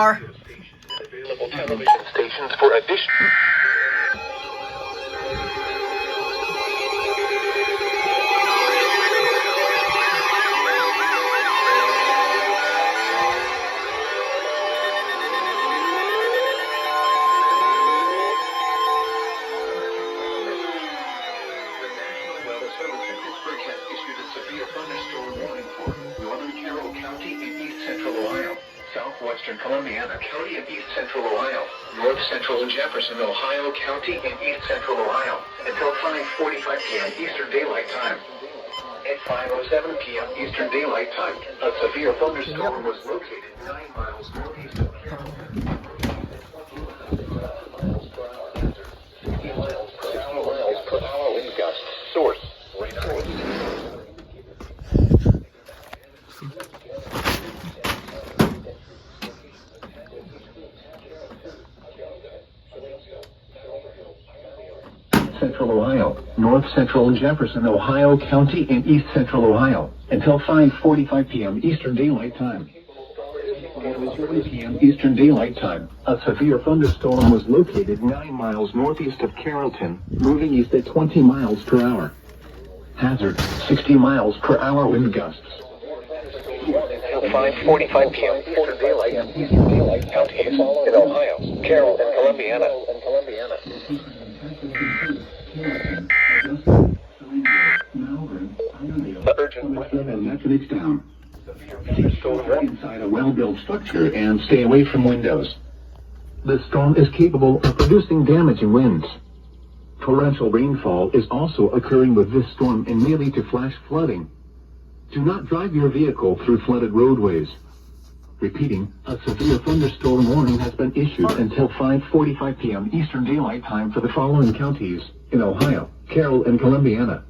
Available television stations for additional. Southwestern Columbiana County and East Central Ohio, North Central and Jefferson, Ohio County and East Central Ohio, until 5:45 p.m. Eastern Daylight Time. At 5:07 p.m. Eastern Daylight Time, a severe thunderstorm was located 9 miles northeast of Carrollton. 60 miles per hour wind gusts. Source, radar. Central Ohio, North Central and Jefferson, Ohio County and East Central Ohio, until 5:45 p.m. Eastern Daylight Time. At 1 p.m. Eastern Daylight Time, a severe thunderstorm was located 9 miles northeast of Carrollton, moving east at 20 miles per hour. Hazard, 60 miles per hour wind gusts. Until 5:45 p.m. Eastern Daylight, counties in Ohio, Carroll and Columbiana. Urgent weather and methods down. Stay inside a well-built structure and stay away from windows. The storm is capable of producing damaging winds. Torrential rainfall is also occurring with this storm and may lead to flash flooding. Do not drive your vehicle through flooded roadways. Repeating, a severe thunderstorm warning has been issued until 5:45 p.m. Eastern Daylight Time for the following counties in Ohio, Carroll and Columbiana.